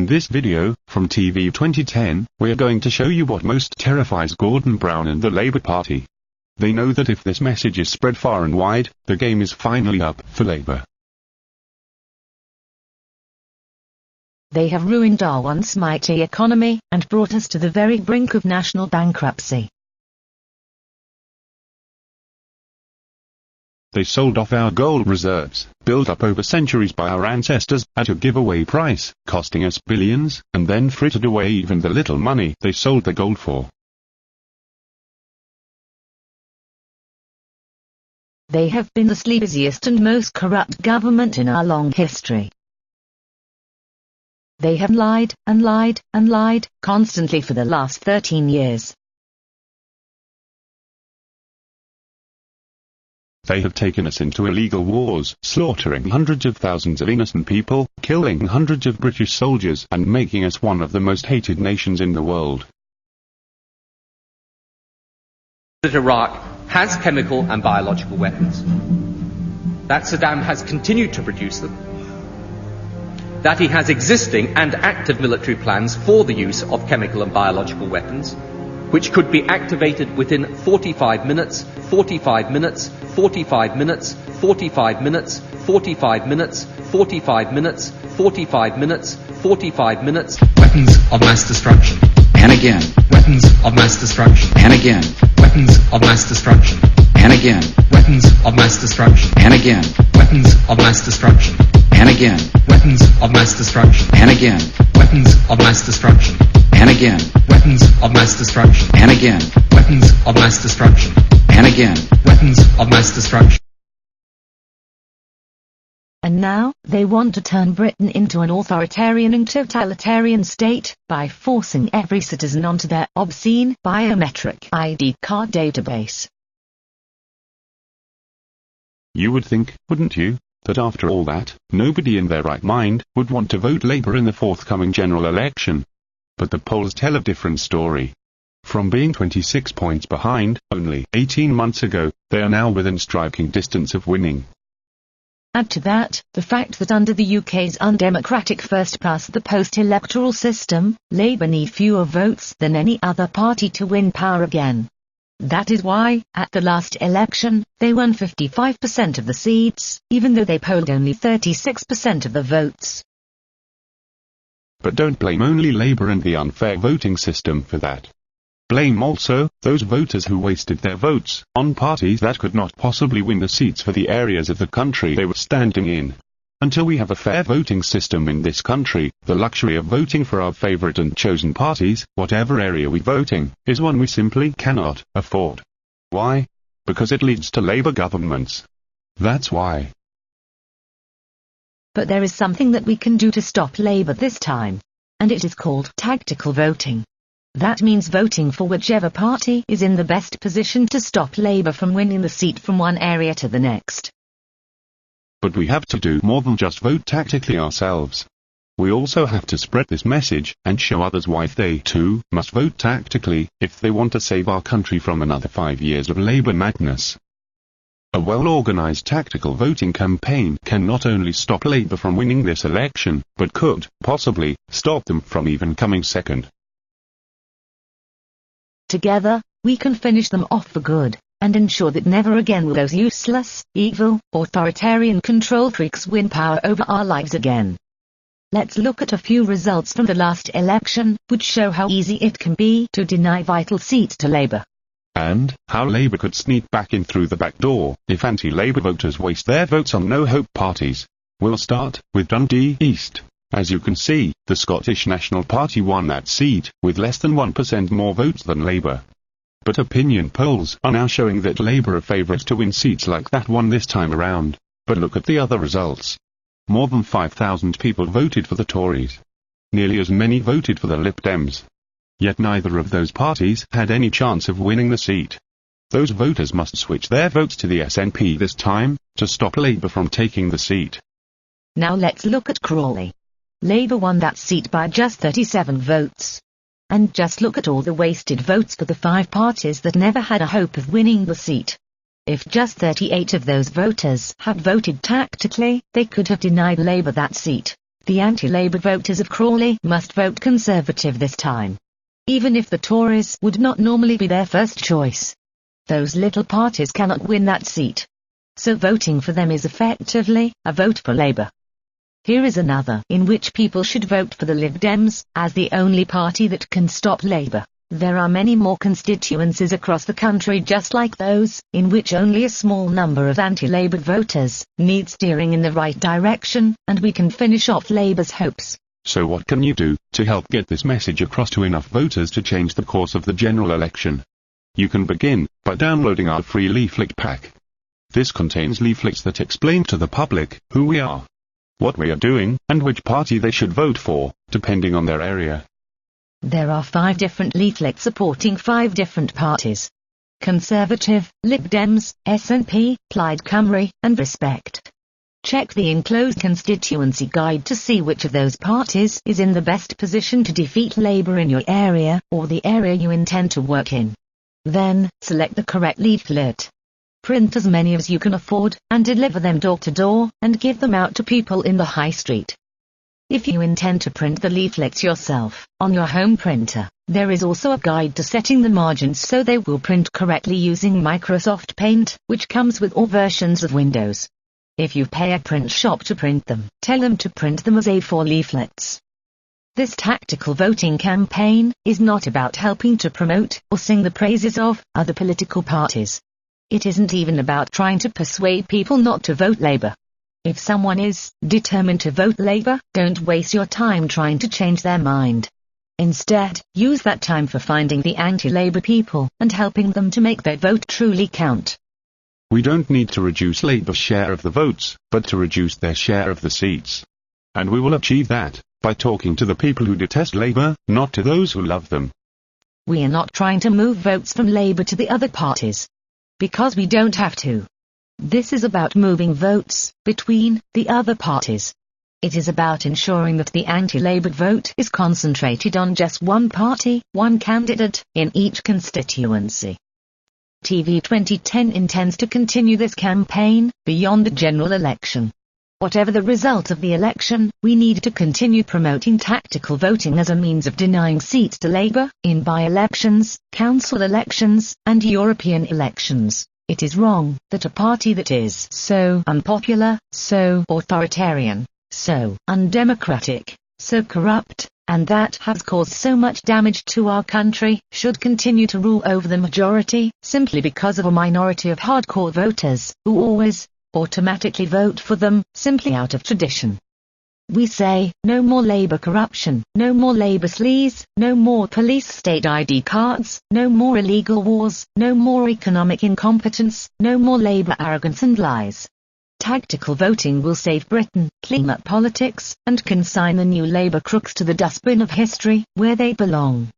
this video, from TV 2010, we're going to show you what most terrifies Gordon Brown and the Labour Party. They know that if this message is spread far and wide, the game is finally up for Labour. They have ruined our once mighty economy, and brought us to the very brink of national bankruptcy. They sold off our gold reserves, built up over centuries by our ancestors, at a giveaway price, costing us billions, and then frittered away even the little money they sold the gold for. They have been the sleaziest and most corrupt government in our long history. They have lied, and lied, and lied, constantly for the last 13 years. They have taken us into illegal wars, slaughtering hundreds of thousands of innocent people, killing hundreds of British soldiers, and making us one of the most hated nations in the world. That Iraq has chemical and biological weapons. That Saddam has continued to produce them. That he has existing and active military plans for the use of chemical and biological weapons, which could be activated within 45 minutes, 45 minutes, 45 minutes, 45 minutes, 45 minutes, 45 minutes, 45 minutes, 45 minutes. Weapons of mass destruction. And again. Weapons of mass destruction. And again. Weapons of mass destruction. And again. Weapons of mass destruction. And again. Weapons of mass destruction. And again. Weapons of mass destruction. And again. Weapons of mass destruction. And again. Weapons of mass destruction. And again. Weapons of mass destruction. And again. Weapons of mass destruction. And now, they want to turn Britain into an authoritarian and totalitarian state, by forcing every citizen onto their obscene biometric ID card database. You would think, wouldn't you, that after all that, nobody in their right mind would want to vote Labour in the forthcoming general election. But the polls tell a different story. From being 26 points behind, only 18 months ago, they are now within striking distance of winning. Add to that, the fact that under the UK's undemocratic first-past-the-post electoral system, Labour need fewer votes than any other party to win power again. That is why, at the last election, they won 55% of the seats, even though they polled only 36% of the votes. But don't blame only Labour and the unfair voting system for that. Blame also those voters who wasted their votes on parties that could not possibly win the seats for the areas of the country they were standing in. Until we have a fair voting system in this country, the luxury of voting for our favourite and chosen parties, whatever area we voting, is one we simply cannot afford. Why? Because it leads to Labour governments. That's why. But there is something that we can do to stop Labour this time. And it is called tactical voting. That means voting for whichever party is in the best position to stop Labour from winning the seat from one area to the next. But we have to do more than just vote tactically ourselves. We also have to spread this message, and show others why they too must vote tactically, if they want to save our country from another 5 years of Labour madness. A well-organised tactical voting campaign can not only stop Labour from winning this election, but could, possibly, stop them from even coming second. Together, we can finish them off for good, and ensure that never again will those useless, evil, authoritarian control freaks win power over our lives again. Let's look at a few results from the last election, which show how easy it can be to deny vital seats to Labour. And how Labour could sneak back in through the back door, if anti-Labour voters waste their votes on no-hope parties. We'll start with Dundee East. As you can see, the Scottish National Party won that seat, with less than 1% more votes than Labour. But opinion polls are now showing that Labour are favourites to win seats like that one this time around. But look at the other results. More than 5,000 people voted for the Tories. Nearly as many voted for the Lib Dems. Yet neither of those parties had any chance of winning the seat. Those voters must switch their votes to the SNP this time, to stop Labour from taking the seat. Now let's look at Crawley. Labour won that seat by just 37 votes. And just look at all the wasted votes for the 5 parties that never had a hope of winning the seat. If just 38 of those voters had voted tactically, they could have denied Labour that seat. The anti-Labour voters of Crawley must vote Conservative this time, even if the Tories would not normally be their first choice. Those little parties cannot win that seat. So voting for them is effectively a vote for Labour. Here is another in which people should vote for the Lib Dems, as the only party that can stop Labour. There are many more constituencies across the country just like those, in which only a small number of anti-Labour voters need steering in the right direction, and we can finish off Labour's hopes. So what can you do to help get this message across to enough voters to change the course of the general election? You can begin by downloading our free leaflet pack. This contains leaflets that explain to the public who we are, what we are doing, and which party they should vote for, depending on their area. There are 5 different leaflets supporting 5 different parties: Conservative, Lib Dems, SNP, Plaid Cymru, and Respect. Check the enclosed constituency guide to see which of those parties is in the best position to defeat Labour in your area, or the area you intend to work in. Then, select the correct leaflet. Print as many as you can afford, and deliver them door to door, and give them out to people in the high street. If you intend to print the leaflets yourself, on your home printer, there is also a guide to setting the margins so they will print correctly using Microsoft Paint, which comes with all versions of Windows. If you pay a print shop to print them, tell them to print them as A4 leaflets. This tactical voting campaign is not about helping to promote or sing the praises of other political parties. It isn't even about trying to persuade people not to vote Labour. If someone is determined to vote Labour, don't waste your time trying to change their mind. Instead, use that time for finding the anti-Labour people and helping them to make their vote truly count. We don't need to reduce Labour's share of the votes, but to reduce their share of the seats. And we will achieve that by talking to the people who detest Labour, not to those who love them. We are not trying to move votes from Labour to the other parties, because we don't have to. This is about moving votes between the other parties. It is about ensuring that the anti-Labour vote is concentrated on just one party, one candidate, in each constituency. TV 2010 intends to continue this campaign beyond the general election. Whatever the result of the election, we need to continue promoting tactical voting as a means of denying seats to Labour in by-elections, council elections, and European elections. It is wrong that a party that is so unpopular, so authoritarian, so undemocratic, so corrupt, and that has caused so much damage to our country, should continue to rule over the majority, simply because of a minority of hardcore voters, who always, automatically vote for them, simply out of tradition. We say, no more Labour corruption, no more Labour sleaze, no more police state ID cards, no more illegal wars, no more economic incompetence, no more Labour arrogance and lies. Tactical voting will save Britain, clean up politics, and consign the new Labour crooks to the dustbin of history, where they belong.